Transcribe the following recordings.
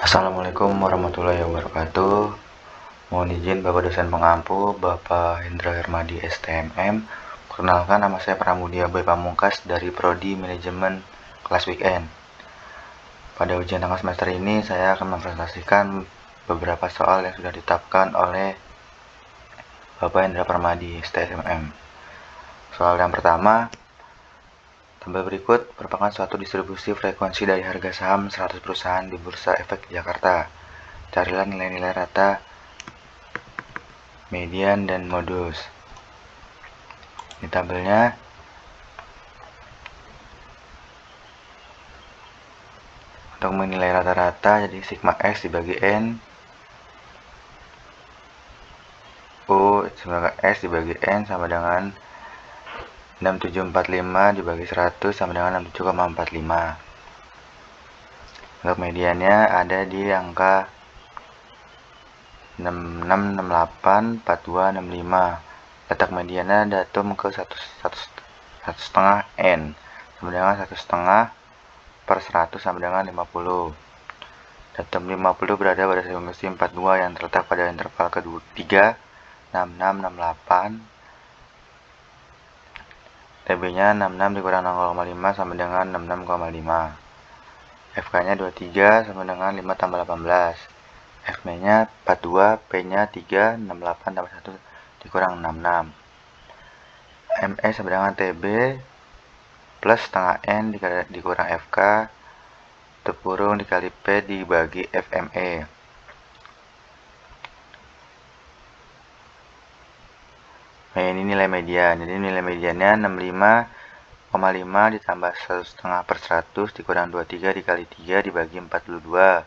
Assalamualaikum warahmatullahi wabarakatuh. Mohon izin Bapak dosen pengampu, Bapak Hendra Hermadi STMM. Perkenalkan, nama saya Pramudia Boy Pamungkas dari Prodi Manajemen kelas weekend. Pada ujian tengah semester ini, saya akan mempresentasikan beberapa soal yang sudah ditetapkan oleh Bapak Hendra Hermadi STMM. Soal yang pertama, tabel berikut merupakan suatu distribusi frekuensi dari harga saham 100 perusahaan di Bursa Efek Jakarta. Carilah nilai-nilai rata, median, dan modus. Di tabelnya, untuk menilai rata-rata, jadi sigma X dibagi N, U sigma X dibagi N sama dengan 6745 dibagi 100 sama dengan 67,45. Untuk mediannya ada di angka 6668 4265. Letak mediannya datum ke 1,5 N sama dengan 1,5 per 100 sama dengan 50. Datum 50 berada pada frekuensi 42 yang terletak pada interval ketiga 6668. TB-nya 66 dikurang 0,5 sama dengan 66,5. FK-nya 23 sama dengan 5 tambah 18. FB-nya 42, P-nya 3, 68 tambah 1 dikurang 66. ME sama dengan TB plus setengah N dikurang FK kurung dikali P dibagi FME. Nah, ini nilai median. Jadi nilai mediannya 65,5 ditambah 1,5 per 100 dikurang 23 dikali 3 dibagi 42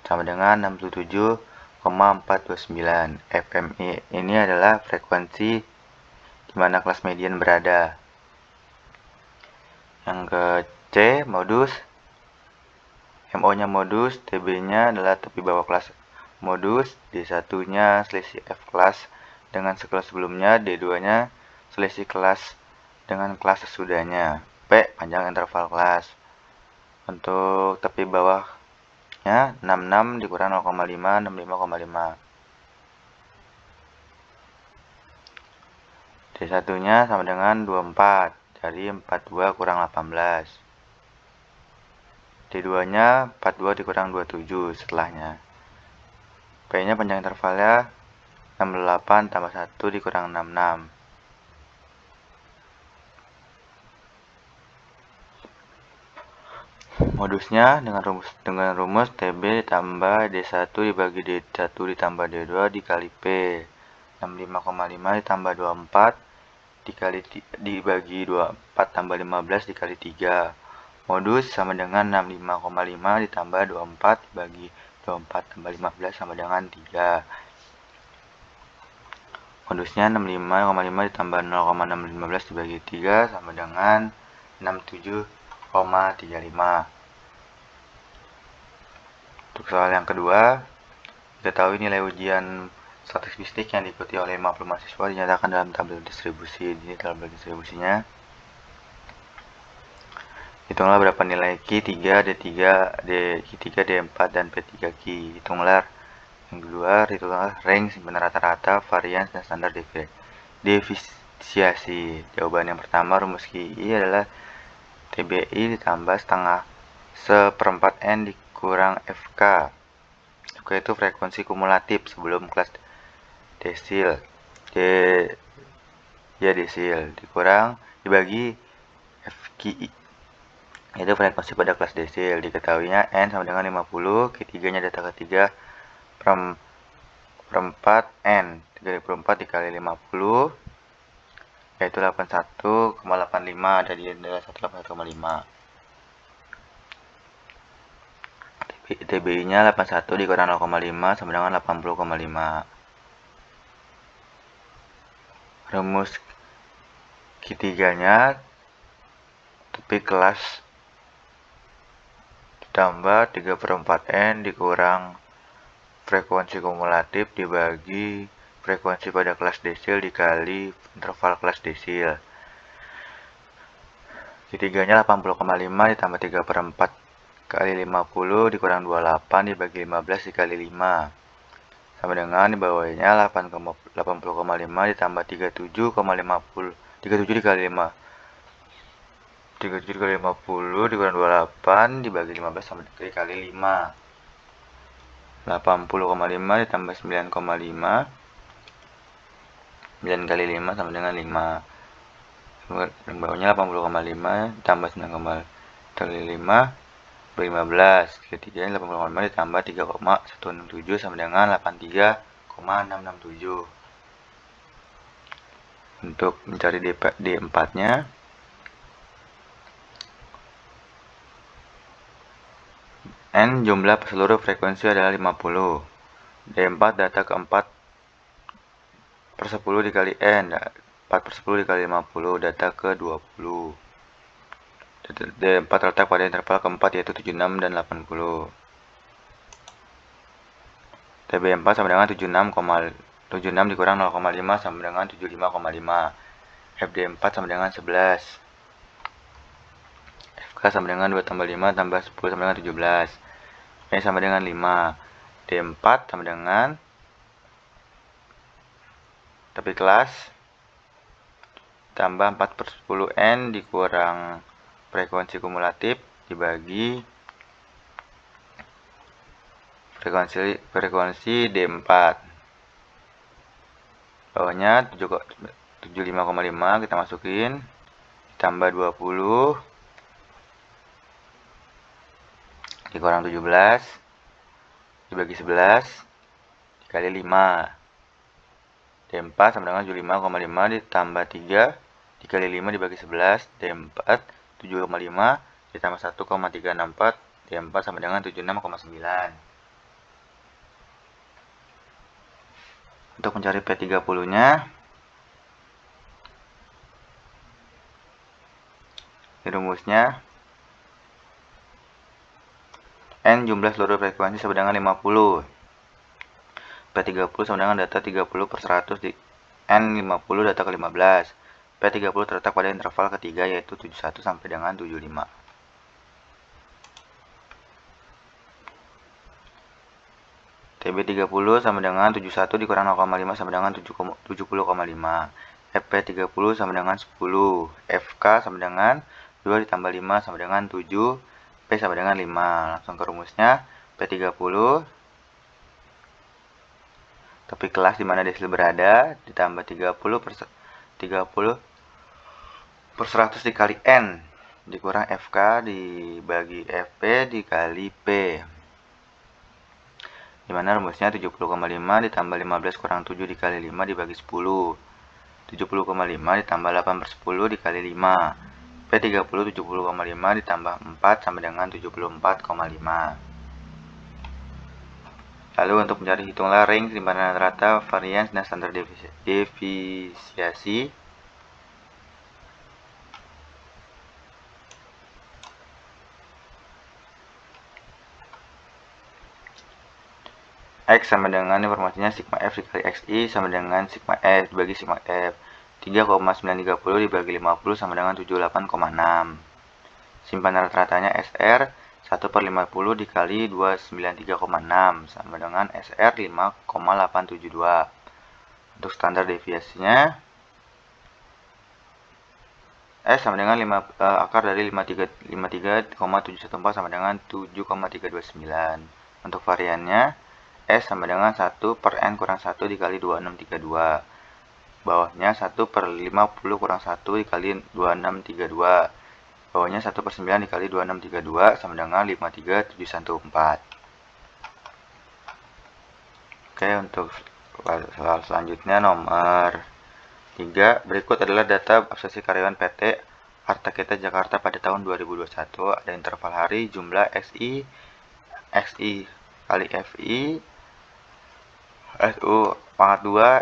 sama dengan 67,429. FMI ini adalah frekuensi di mana kelas median berada. Yang ke C, modus. MO-nya modus, TB-nya adalah tepi bawah kelas modus, D1-nya selisih F kelas dengan sekelas sebelumnya, D2-nya selisih kelas dengan kelas sesudahnya, P panjang interval kelas. Untuk tepi bawahnya 66 dikurang 0,5, 65,5. D1-nya sama dengan 24, jadi 42 kurang 18. D2-nya 42 dikurang 27 setelahnya. P-nya panjang intervalnya 68 tambah 1 dikurang 66. Modusnya dengan rumus TB ditambah D1 dibagi D1 ditambah D2 dikali P. 65,5 ditambah 24 dibagi 24 tambah 15 dikali 3. Modus sama dengan 65,5 ditambah 24 dibagi 24 tambah 15 sama dengan 3. Modusnya 65,5 ditambah 0,615 dibagi 3 sama dengan 67,35. Untuk soal yang kedua, diketahui nilai ujian statistik yang diikuti oleh 50 mahasiswa dinyatakan dalam tabel distribusi. Ini tabel distribusinya. Hitunglah berapa nilai Q3, D3, Q3, D4, dan P3 Q. Hitunglah yang kedua, hitunglah range simpan rata-rata, varians, dan standar deviasi. Jawaban yang pertama, rumus QI adalah TBI ditambah setengah seperempat N dikurang FK. FK itu frekuensi kumulatif sebelum kelas desil. Desil dikurang dibagi FQI. Itu frekuensi pada kelas desil. Diketahuinya N sama dengan 50, Q3-nya data ketiga perempat N 34 dikali 50 yaitu 81,85, ada di nilai 181,5. TBI-nya 81 dikurang 0,5 sama dengan 80,5. Rumus Q3-nya tepi kelas ditambah 3/4 N dikurang frekuensi kumulatif dibagi frekuensi pada kelas desil dikali interval kelas desil. Q3-nya 80,5 ditambah 3/4 kali 50 dikurang 28 dibagi 15 dikali 5 sama dengan di bawahnya 80,5 ditambah 37 dikali 5 37 dikali 50 dikurang 28 dibagi 15 sama dikali 5 80,5 ditambah 9,5 9 kali 5 sama dengan 5 yang bawahnya 80,5 ditambah 9 kali 5 15 ketiganya 80,5 ditambah 3,167 sama dengan 83,667. Untuk mencari D4 nya N jumlah seluruh frekuensi adalah 50. D4 data keempat per 10 dikali N 4 per 10 dikali 50 data ke 20. D4 terletak pada interval keempat yaitu 76 dan 80. TB4 sama dengan 76 dikurang 0,5 sama dengan 75,5. FD4 sama dengan 11. FK sama dengan 2 tambah 5 tambah 10 sama dengan 17. P sama dengan 5. D4 sama dengan, tapi kelas, tambah 4 per 10 N dikurang frekuensi kumulatif dibagi frekuensi D4. Bawahnya 75,5 kita masukin, ditambah 20 dikurang 17 dibagi 11 dikali 5. D4 sama dengan 75,5 ditambah 3 dikali 5 dibagi 11. D4 7,5 ditambah 1,364. D4 sama dengan 76,9. Untuk mencari P30 nya di rumusnya N jumlah seluruh frekuensi sama dengan 50. P30 sama dengan data 30 per 100 di N50 data ke 15. P30 terletak pada interval ketiga yaitu 71 sampai dengan 75. TB30 sama dengan 71 dikurang 0,5 sama dengan 70,5. FP30 sama dengan 10. FK sama dengan 2 ditambah 5 sama dengan 7. P sama dengan 5. Langsung ke rumusnya. P30 tapi kelas dimana desil berada ditambah 30 per 100 dikali N dikurang FK dibagi FP dikali P, dimana rumusnya 70,5 ditambah 15 kurang 7 dikali 5 dibagi 10. 70,5 ditambah 8 per 10 dikali 5. P30 70,5 ditambah 4 sama dengan 74,5. Lalu untuk mencari hitunglah range simpanan rata, variance, dan standar deviasi. X sama dengan informasinya sigma F dikali XI sama dengan sigma F dibagi sigma F. 3,930 dibagi 50 sama dengan 78,6. Simpanan rata-ratanya SR 1 per 50 dikali 293,6 sama dengan SR 5,872. Untuk standar deviasinya S sama dengan akar dari 53,714 sama dengan 7,329. Untuk variannya S sama dengan 1 per N kurang 1 dikali 2632. Bawahnya 1 per 50 kurang 1 dikali 2632. Bawahnya 1 per 9 dikali 2632 sama dengan 53714. Oke, untuk soal selanjutnya nomor 3. Berikut adalah data absensi karyawan PT Arta Kita Jakarta pada tahun 2021. Ada interval hari, jumlah XI kali FI, SU pangkat 2,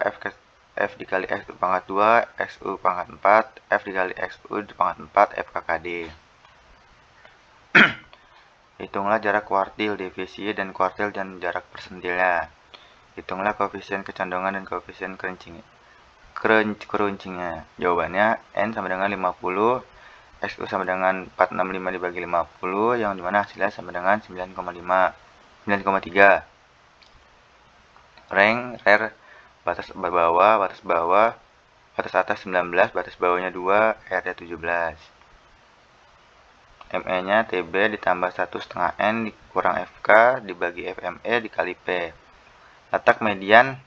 F dikali XU pangkat 2, XU pangkat 4, F dikali XU pangkat 4, FKKD. Hitunglah jarak kuartil, deviasi, dan kuartil dan jarak persentilnya. Hitunglah koefisien kecondongan dan koefisien keruncingnya. Jawabannya N sama dengan 50 X itu sama dengan 465 dibagi 50, yang dimana hasilnya sama dengan 9,3. Rank batas bawah, batas atas 19, batas bawahnya 2, R-nya 17. ME-nya TB ditambah 1,5 N dikurang FK dibagi FME dikali P. Letak median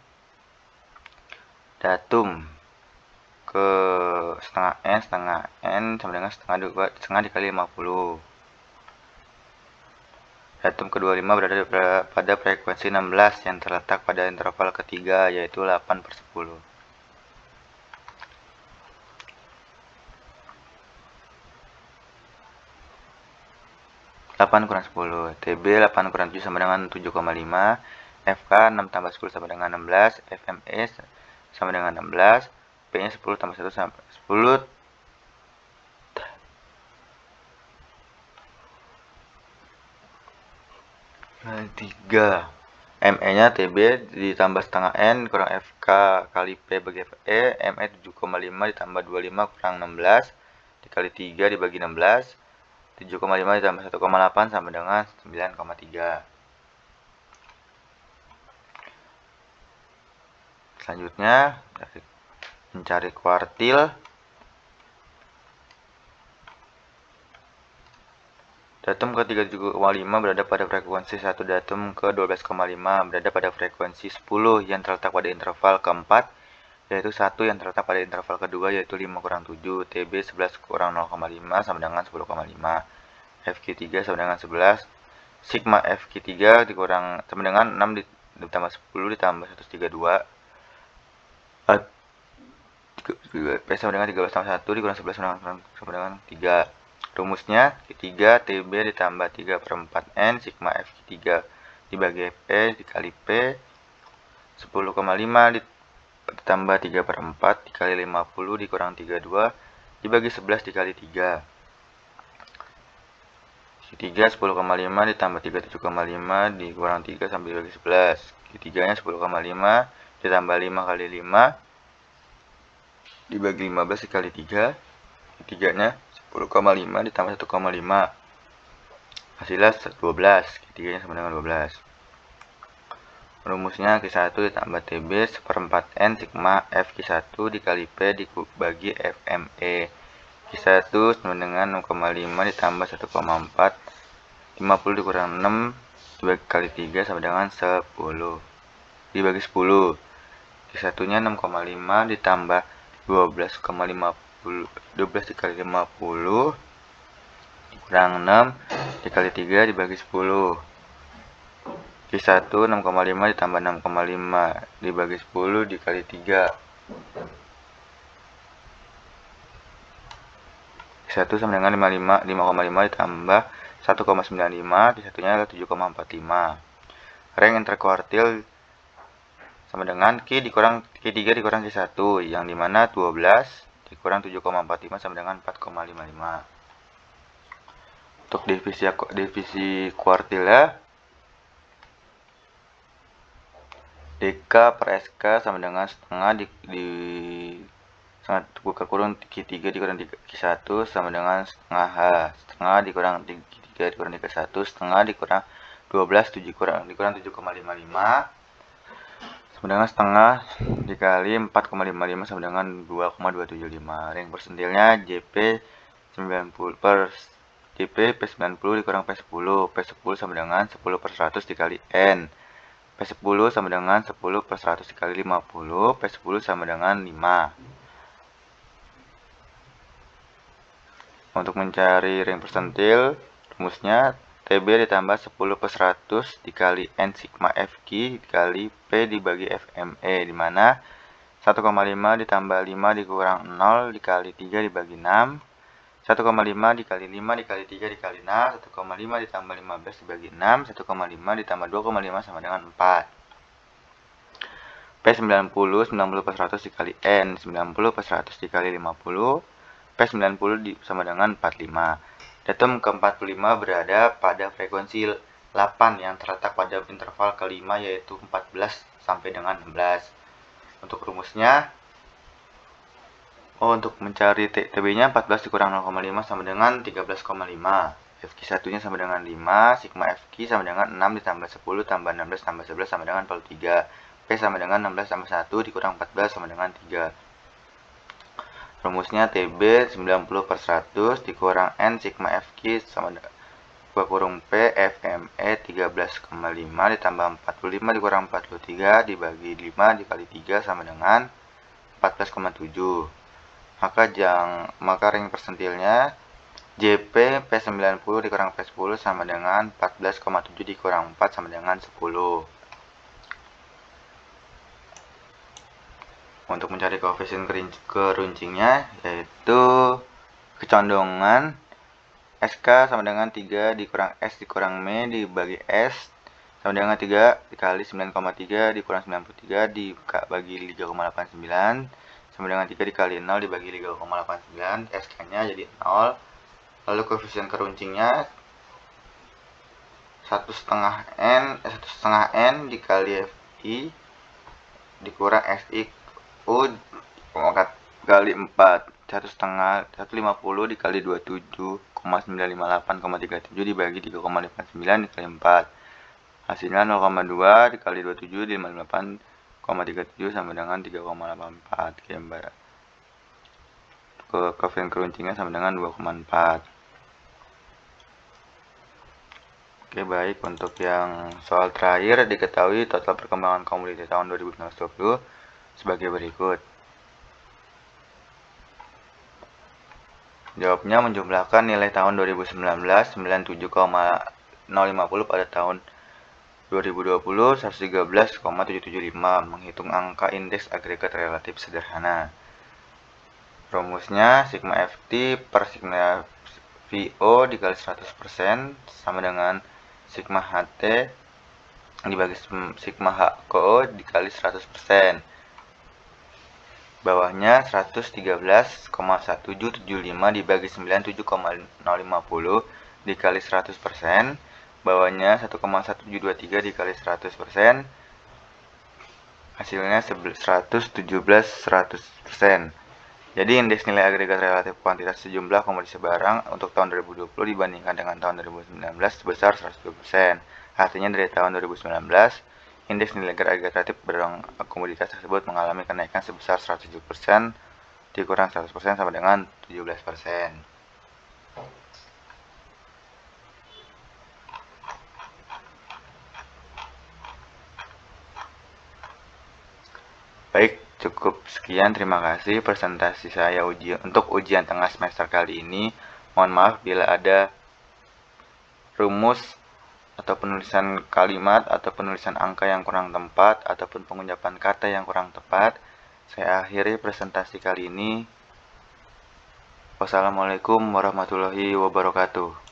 datum ke setengah N sama dengan setengah dikali 50. Datum ke-25 berada pada frekuensi 16 yang terletak pada interval ketiga, yaitu 8/10. 8 kurang 10, TB 8 kurang 7 sama dengan 7,5, FK 6 tambah 10 sama dengan 16, FME sama dengan 16, P-nya 10 tambah 1 sama 10, tiga. ME-nya TB ditambah setengah N kurang FK kali P bagi FE, ME 7,5 ditambah 25 kurang 16 dikali 3 dibagi 16, 7,5 ditambah 1,8 sama dengan 9,3. Selanjutnya mencari kuartil. Datum ke-37,5 berada pada frekuensi 1, datum ke-12,5 berada pada frekuensi 10 yang terletak pada interval keempat, yaitu 1 yang terletak pada interval kedua, yaitu 5 kurang 7, TB 11 kurang 0,5 sama dengan 10,5, FQ3 sama dengan 11, sigma FQ3 dikurang sama dengan 6 ditambah 10 ditambah 132, P sama dengan 13 tambah 1 dikurang 11 sama dengan 3. Rumusnya, Q3 TB ditambah 3/4 N sigma F3 dibagi FE dikali P, 10,5 ditambah 3/4 dikali 50 dikurang 32 dibagi 11 dikali 3. Q3 10,5 ditambah 37,5 dikurang 3 sampai dibagi 11. Q3 nya 10,5 ditambah 5 kali 5 dibagi 15 dikali 3. Q3 nya 10,5 ditambah 1,5 hasilnya 12, Q3 nya sama dengan 12. Rumusnya Q1 ditambah TB 1/4 N sigma FQ1 dikali P dibagi FME. Q1 sama dengan 6,5 ditambah 1,4, 50 dikurang 6 dibagi 3 sama dengan 10 dibagi 10. Q1 nya 6,5 ditambah 12 dikali 50 kurang 6 dikali 3 dibagi 10. Q1 6,5 ditambah 6,5 dibagi 10 dikali 3. Q1 sama dengan 5,5 ditambah 1,95, Q1 nya adalah 7,45. Rank interkuartil sama dengan Q3 dikurang Q1, yang dimana 12 dikurang 7,45 sama dengan 4,55. Untuk divisi kuartilnya, DK per SK sama dengan setengah buka kurung Q3 dikurang Q1 sama dengan setengah H, setengah dikurang Q3 dikurang Q1, setengah dikurang 12 dikurang 7,55 sama dengan setengah dikali 4,55 sama dengan 2,275. Ring persentilnya JP 90 per JP P90 dikurang P10, P10 sama dengan 10/100 dikali N, P10 sama dengan 10/100 dikali 50, P10 sama dengan 5. Untuk mencari ring persentil, rumusnya TB ditambah 10/100 dikali N sigma FQ dikali P dibagi FME, dimana 1,5 ditambah 5 dikurang 0 dikali 3 dibagi 6, 1,5 dikali 5 dikali 3 dikali 6, 1,5 ditambah 15 dibagi 6, 1,5 ditambah 2,5 sama dengan 4. P90 90/100 dikali N, 90/100 dikali 50, P90 sama dengan 45. Datum ke-45 berada pada frekuensi 8 yang terletak pada interval kelima, yaitu 14 sampai dengan 16. Untuk rumusnya, Untuk mencari TB-nya 14 dikurang 0,5 sama dengan 13,5. FQ1 nya sama dengan 5, sigma FQ sama dengan 6 ditambah 10 tambah 16 tambah 11 sama dengan 43. P sama dengan 16 tambah 1 dikurang 14 sama dengan 3. Rumusnya TB 90 per 100 dikurang N sigma FQ sama dengan 2 kurung P FME 13,5 ditambah 45 dikurang 43 dibagi 5 dikali 3 sama dengan 14,7. Maka ring persentilnya JP P90 dikurang P10 sama dengan 14,7 dikurang 4 sama dengan 10. Untuk mencari koefisien keruncingnya yaitu kecondongan SK sama dengan 3 dikurang S dikurang M dibagi S sama dengan 3 dikali 9,3 dikurang 93 dibagi 3,89 sama dengan 3 dikali 0 dibagi 3,89. SK nya jadi 0. Lalu koefisien keruncingnya 1,5 N dikali FI dikurang FI U kali 4 150 dikali 27,958,37 dibagi 3,59 dikali 4 hasilnya 0,2 dikali 27 58,37 sama dengan 3,84 gambar. Koefisien keruncingnya sama dengan 2,4. Oke, baik. Untuk yang soal terakhir, diketahui total perkembangan komoditi tahun 2019-2020 sebagai berikut. Jawabnya menjumlahkan nilai tahun 2019 97,050 pada tahun 2020 113,775. Menghitung angka indeks agregat relatif sederhana. Rumusnya sigma FT per sigma VO dikali 100% sama dengan sigma HT dibagi sigma HKO dikali 100%. Bawahnya 113,1775 dibagi 97,050 dikali 100%. Bawahnya 1,1723 dikali 100%. Hasilnya 117/100%. Jadi indeks nilai agregat relatif kuantitas sejumlah komoditi barang untuk tahun 2020 dibandingkan dengan tahun 2019 sebesar 100%. Artinya dari tahun 2019, indeks nilai agregat relatif barang komoditas tersebut mengalami kenaikan sebesar 107% dikurang 100% sama dengan 17%. Baik, cukup sekian. Terima kasih presentasi saya untuk ujian tengah semester kali ini. Mohon maaf bila ada rumus atau penulisan kalimat atau penulisan angka yang kurang tepat ataupun pengucapan kata yang kurang tepat. Saya akhiri presentasi kali ini. Wassalamualaikum warahmatullahi wabarakatuh.